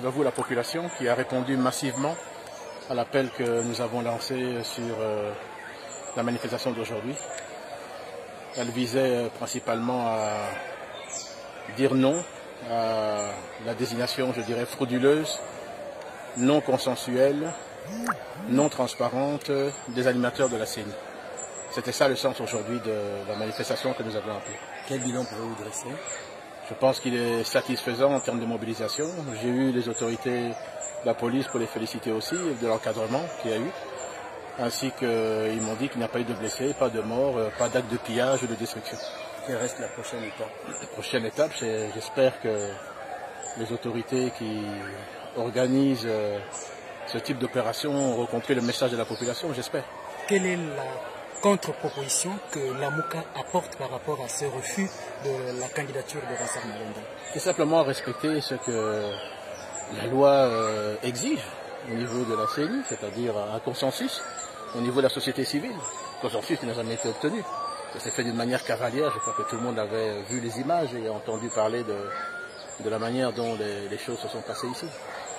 vous, la population qui a répondu massivement à l'appel que nous avons lancé sur la manifestation d'aujourd'hui. Elle visait principalement à dire non à la désignation, je dirais, frauduleuse, non consensuelle, non transparente des animateurs de la CENI. C'était ça le sens aujourd'hui de la manifestation que nous avons appelée. Quel bilan pouvez-vous dresser? Je pense qu'il est satisfaisant en termes de mobilisation. J'ai eu les autorités de la police pour les féliciter aussi, de l'encadrement qu'il y a eu, ainsi qu'ils m'ont dit qu'il n'y a pas eu de blessés, pas de morts, pas d'acte de pillage ou de destruction. Quelle reste la prochaine étape? La prochaine étape, j'espère que les autorités qui organisent ce type d'opération auront compris le message de la population, j'espère. Quelle est la contre-proposition que la MOUCA apporte par rapport à ce refus de la candidature de Rassar Malonda? C'est simplement respecter ce que la loi exige au niveau de la CENI, c'est-à-dire un consensus au niveau de la société civile. Consensus qui n'a jamais été obtenu. Ça s'est fait d'une manière cavalière, je crois que tout le monde avait vu les images et entendu parler de la manière dont les choses se sont passées ici.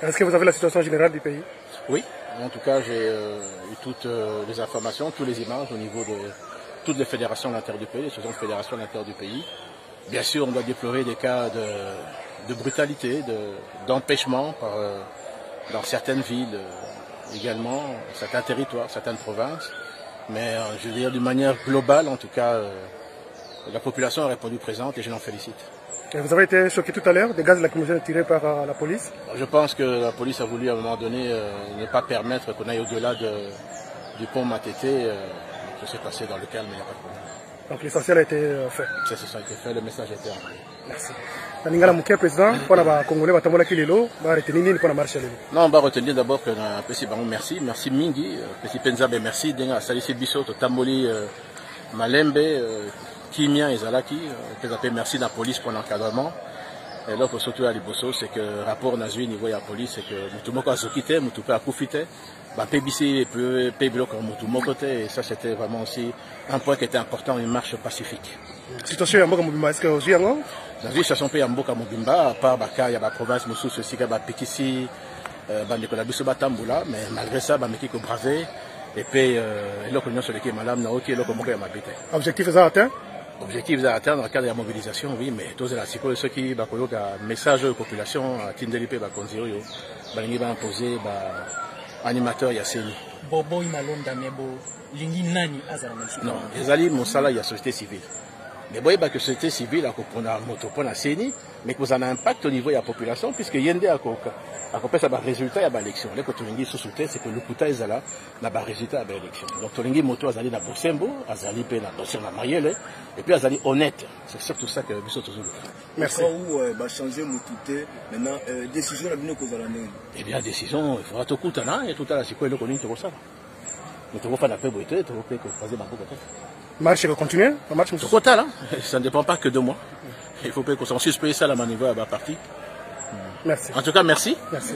Est-ce que vous avez la situation générale du pays? Oui, en tout cas j'ai eu toutes les informations, toutes les images au niveau de toutes les fédérations à l'intérieur du pays, les 60 fédérations à l'intérieur du pays. Bien sûr, on doit déplorer des cas de brutalité, d'empêchement dans certaines villes également, certains territoires, certaines provinces. Mais je veux dire d'une manière globale, en tout cas, la population a répondu présente et je l'en félicite. Et vous avez été choqué tout à l'heure des gaz lacrymogènes tirés par la police? Je pense que la police a voulu à un moment donné ne pas permettre qu'on aille au-delà du pont Matete. Ça s'est passé dans le calme, il n'y a pas de problème. Donc l'essentiel a été fait. Ça a été fait, le message a été envoyé. Merci. Ningala Mouké, président, pour les Congolais, va retenir pour la marche. Non, on va retenir d'abord que merci, merci Mingi, Petit Penzabe, merci, Denga, Salisi Bisso, Tamboli, Malembe, Kimia et Zalaki, merci à la police pour l'encadrement. Et là, surtout à Liboso, c'est que le rapport Nazui niveau de la police, c'est que Moutoumoko a Zokite, Moutoupe a Koufite, PBC peut bloquer Moutoumoko, et ça c'était vraiment aussi un point qui était important, une marche pacifique. Situation à Mboka Mobimba, est-ce que vous avez un la situation pays à Mboka Mobimba, à part Baka, il y a la province Moussou, ceci, Pikisi, Bandeko Labiso Batambula, mais malgré ça, Bameki ko bravé, et puis, l'Union sur lequel Madame Naoki et l'Okomoko a m'habité. Objectif est atteint? Objectif est atteint dans le cadre de la mobilisation, oui, mais tous les ceux qui ont un message aux populations, à Tindelipe, Bakonziro, Balingi va imposer, animateur Yasseni. Bobo Imalonda Nebo, Lingi Nani Azaramanchi. Non, les alliés, mon salaire, il y a société civile. Mais vous voyez que la société civile a un motopon à CENI, mais que vous avez un impact au niveau de la population, puisque Yende a compris ça, résultat de l'élection. Là, quand on dit sous-souté, c'est que le Kouta est là, n'a pas résultat de l'élection. Donc, Tolingi Moto a allé dans Bosembo, a allé dans Marielle, et puis a allé honnête. C'est surtout ça que nous sommes toujours. Merci. Où va changer Moutouté, maintenant, décision à venir qu'aux Alanais? Eh bien, décision, il faudra tout coûter, et tout à l'heure, c'est quoi le connu, tout ça. Nous devons faire la paix, tu devons faire que vous fassiez ma boue. Marche va continuer? La marche ça ne dépend pas que de moi. Il faut que consensus paye ça la manœuvre à la partie. Merci. En tout cas, merci. Merci.